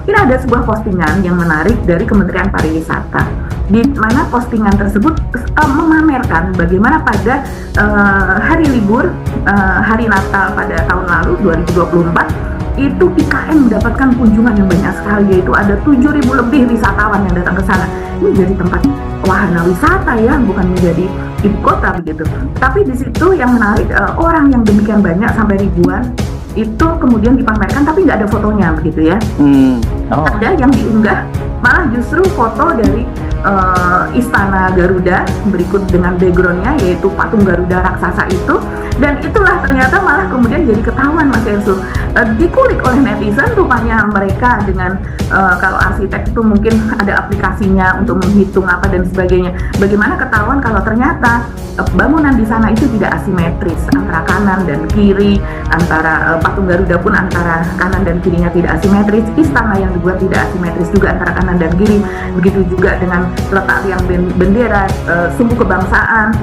Ini ada sebuah postingan yang menarik dari Kementerian Pariwisata, di mana postingan tersebut memamerkan bagaimana pada hari libur hari Natal pada tahun lalu 2024 itu IKN mendapatkan kunjungan yang banyak sekali, yaitu ada 7.000 lebih wisatawan yang datang ke sana. Ini jadi tempat wahana wisata ya, bukan menjadi ibu kota begitu. Tapi di situ yang menarik, orang yang demikian banyak sampai ribuan itu kemudian dipamerkan tapi nggak ada fotonya begitu ya. Ada yang diunggah malah justru foto dari Istana Garuda berikut dengan backgroundnya yaitu patung Garuda raksasa itu, dan itulah ternyata malah kemudian jadi ketahuan Mas Ensu, dikulik oleh netizen. Rupanya mereka dengan kalau arsitek itu mungkin ada aplikasinya untuk menghitung apa dan sebagainya, bagaimana ketahuan kalau ternyata bangunan di sana itu tidak asimetris antara kanan dan kiri, antara patung Garuda pun antara kanan dan kirinya tidak asimetris, istana yang dibuat tidak asimetris juga antara kanan dan kiri, begitu juga dengan letak yang bendera sumbu kebangsaan.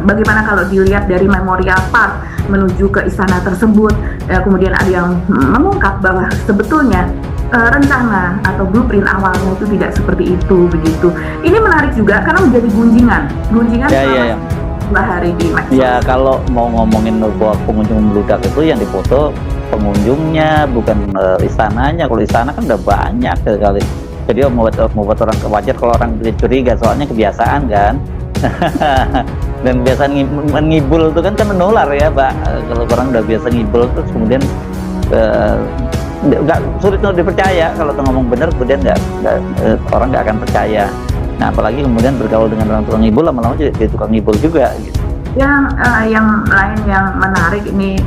Bagaimana kalau dilihat dari Memorial Park menuju ke istana tersebut, kemudian ada yang mengungkap bahwa sebetulnya rencana atau blueprint awalnya itu tidak seperti itu begitu. Ini menarik juga karena menjadi gunjingan ya. Hari di medsos. Ya, kalau mau ngomongin bahwa pengunjung meludak itu yang difoto pengunjungnya, bukan istananya. Kalau istana kan udah banyak sekali. Jadi membuat orang wajar kalau orang curiga, soalnya kebiasaan kan. Dan kebiasaan ngibul itu kan menular ya, Pak. Kalau orang udah biasa ngibul terus kemudian nggak sulit untuk dipercaya. Kalau ngomong benar kemudian orang nggak akan percaya. Nah, apalagi kemudian bergaul dengan orang tukang ngibul, lama-lama jadi tukang ngibul juga gitu. Yang lain yang menarik ini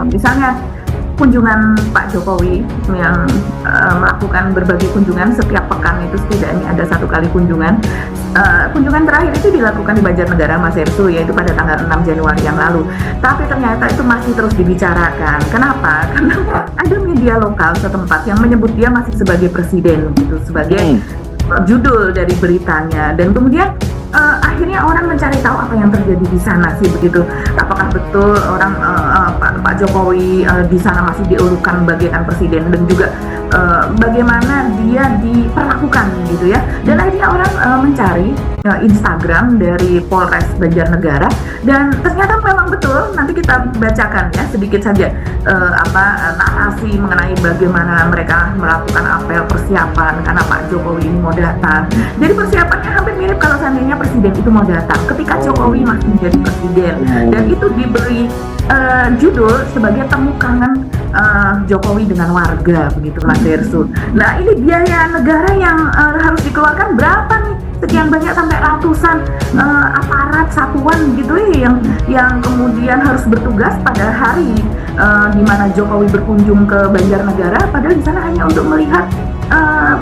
misalnya kunjungan Pak Jokowi yang melakukan berbagai kunjungan setiap pekan, itu setidaknya ada 1 kali kunjungan. Kunjungan terakhir itu dilakukan di Banjarnegara, Mas Ersu, yaitu pada tanggal 6 Januari yang lalu. Tapi ternyata itu masih terus dibicarakan. Kenapa? Karena ada media lokal setempat yang menyebut dia masih sebagai presiden, gitu, sebagai judul dari beritanya. Dan kemudian akhirnya orang mencari tahu apa yang terjadi di sana sih begitu. Apakah betul orang Pak Jokowi di sana masih diurutkan bagaikan presiden, dan juga bagaimana dia diperlakukan gitu ya. Dan akhirnya orang mencari Instagram dari Polres Banjarnegara, dan ternyata memang betul. Nanti kita bacakan ya sedikit saja narasi mengenai bagaimana mereka melakukan apel persiapan karena Pak Jokowi ini mau datang. Jadi persiapannya hampir mirip kalau seandainya presiden itu mau datang ketika Jokowi masih menjadi presiden, dan itu diberi judul sebagai temu kangen Jokowi dengan warga begitu, Mas Dersu. Nah, ini biaya negara yang harus dikeluarkan berapa nih? Sekian banyak sampai ratusan aparat satuan gitu yang kemudian harus bertugas pada hari di mana Jokowi berkunjung ke Banjarnegara, padahal di sana hanya untuk melihat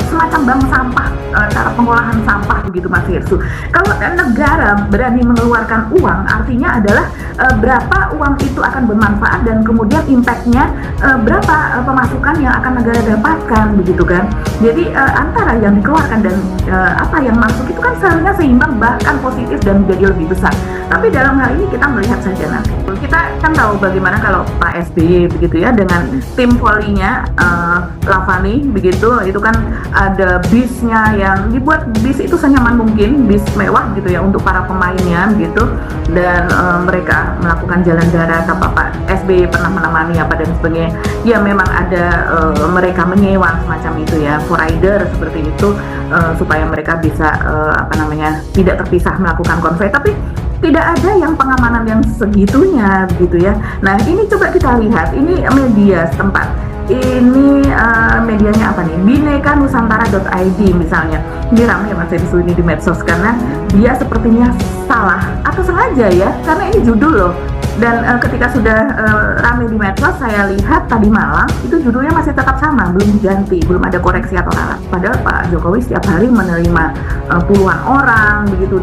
semacam bank sampah, cara pengolahan sampah begitu, Mas Hirsu. Kalau negara berani mengeluarkan uang, artinya adalah berapa uang itu akan bermanfaat dan kemudian impact-nya berapa pemasukan yang akan negara dapatkan begitu kan. Jadi antara yang dikeluarkan dan apa yang masuk itu kan seharusnya seimbang, bahkan positif dan menjadi lebih besar. Tapi dalam hal ini kita melihat saja nanti. Kita kan tahu bagaimana kalau Pak SBY begitu ya, dengan tim volinya Lavani begitu, itu kan ada bisnya yang dibuat bis itu senyaman mungkin, bis mewah gitu ya untuk para pemainnya gitu, dan mereka melakukan jalan darat apa Pak SBY pernah menemani apa dan sebagainya. Ya memang ada mereka menyewa semacam itu ya, for rider seperti itu, supaya mereka bisa tidak terpisah melakukan konvoy. Tapi tidak ada yang pengamanan yang segitunya begitu ya. Nah, ini coba kita lihat, ini media setempat. Ini medianya apa nih? Binekanusantara.id misalnya. Ini ramai Mas Ensu ini di medsos karena dia sepertinya salah atau sengaja ya, karena ini judul loh. Dan ketika sudah ramai di medsos, saya lihat tadi malam itu judulnya masih tetap sama, belum diganti, belum ada koreksi atau apa. Padahal Pak Jokowi setiap hari menerima puluhan orang begitu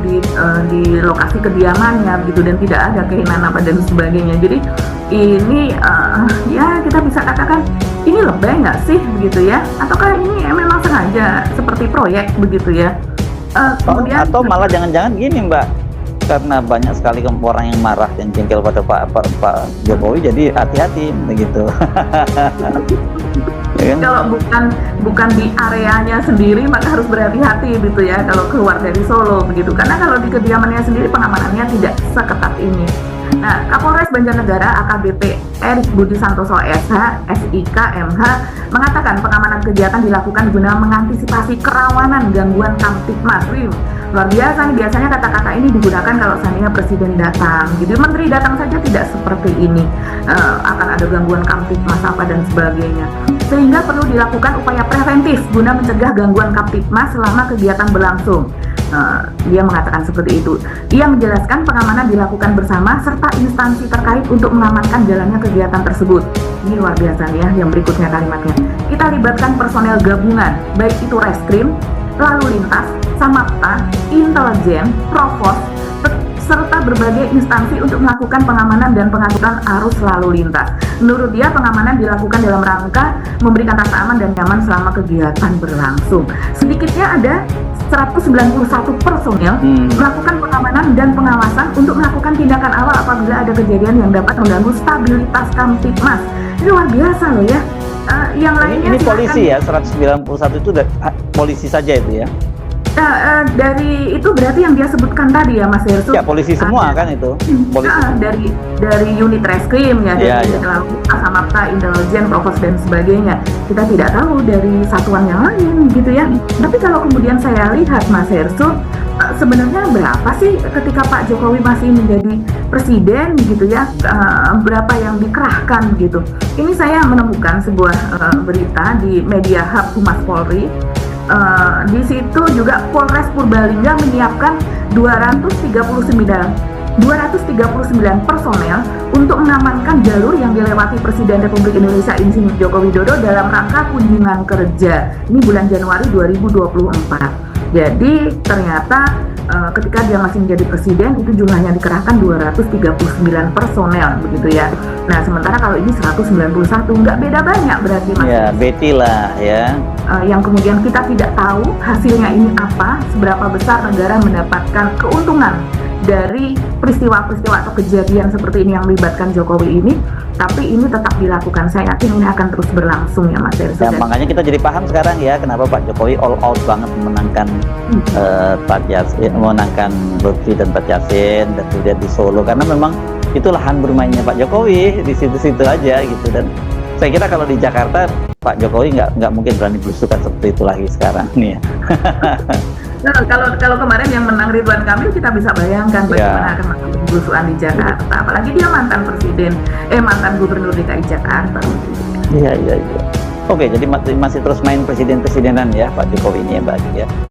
di lokasi kediamannya begitu, dan tidak ada kehinaan apa dan sebagainya. Jadi ini ya kita bisa katakan ini lebay nggak sih begitu ya? Ataukah ini memang sengaja seperti proyek begitu ya? Kemudian atau malah jangan-jangan gini Mbak, karena banyak sekali orang yang marah dan jengkel pada Pak Jokowi, jadi hati-hati begitu. Ya kan? Kalau bukan di areanya sendiri maka harus berhati-hati gitu ya kalau keluar dari Solo begitu. Karena kalau di kediamannya sendiri pengamanannya tidak seketat ini. Nah, Kapolres Banjarnegara AKBP Erik Budi Santoso SH, SIK, MH mengatakan pengamanan kegiatan dilakukan guna mengantisipasi kerawanan gangguan Kamtibmas. Wih, luar biasa nih, biasanya kata-kata ini digunakan kalau seandainya presiden datang. Jadi menteri datang saja tidak seperti ini. Akan ada gangguan Kamtibmas apa dan sebagainya. Sehingga perlu dilakukan upaya preventif guna mencegah gangguan Kamtibmas selama kegiatan berlangsung. Dia mengatakan seperti itu. Ia menjelaskan pengamanan dilakukan bersama serta instansi terkait untuk mengamankan jalannya kegiatan tersebut. Ini luar biasa nih ya, yang berikutnya kalimatnya. Kita libatkan personel gabungan, baik itu reskrim, lalu lintas, samapta, intelijen, provos, serta berbagai instansi untuk melakukan pengamanan dan pengaturan arus lalu lintas. Menurut dia, pengamanan dilakukan dalam rangka memberikan rasa aman dan nyaman selama kegiatan berlangsung. Sedikitnya ada 191 personel melakukan pengamanan dan pengawasan untuk melakukan tindakan awal apabila ada kejadian yang dapat mengganggu stabilitas Kamtibmas. Ini luar biasa loh ya. Yang lainnya ini polisi ya, 191 itu polisi saja itu ya. Nah, dari itu berarti yang dia sebutkan tadi ya Mas Hersu. Ya, polisi semua kan itu. Polisi. Dari unit reskrim ya, dari unit lalu samapta, intelijen, provos dan sebagainya. Kita tidak tahu dari satuan yang lain gitu ya. Tapi kalau kemudian saya lihat Mas Hersu, sebenarnya berapa sih ketika Pak Jokowi masih menjadi presiden gitu ya, berapa yang dikerahkan gitu. Ini saya menemukan sebuah berita di Media Hub Humas Polri. Di situ juga Polres Purbalingga menyiapkan 239 personel untuk mengamankan jalur yang dilewati Presiden Republik Indonesia Insinyur Joko Widodo dalam rangka kunjungan kerja. Ini bulan Januari 2024. Jadi ternyata ketika dia masih menjadi presiden itu jumlahnya dikerahkan 239 personel begitu ya. Nah sementara kalau ini 191, nggak beda banyak berarti Mas. Ya beti lah ya. Yang kemudian kita tidak tahu hasilnya ini apa, seberapa besar negara mendapatkan keuntungan dari peristiwa-peristiwa atau kejadian seperti ini yang melibatkan Jokowi ini, tapi ini tetap dilakukan. Saya yakin ini akan terus berlangsung ya Mas Hersu. Ya, makanya kita jadi paham sekarang ya kenapa Pak Jokowi all out banget memenangkan memenangkan Lutfi dan Pak Yasin dan kemudian di Solo, karena memang itu lahan bermainnya Pak Jokowi di situ-situ aja gitu. Dan saya kira kalau di Jakarta Pak Jokowi nggak mungkin berani belusukan seperti itu lagi sekarang nih ya. Nah, kalau kemarin yang menang Ridwan Kamil kita bisa bayangkan bagaimana akan belusukan di Jakarta, apalagi dia mantan gubernur DKI Jakarta. Iya. Oke, jadi masih terus main presiden-presidenan ya Pak Jokowi ini ya Mbak ya.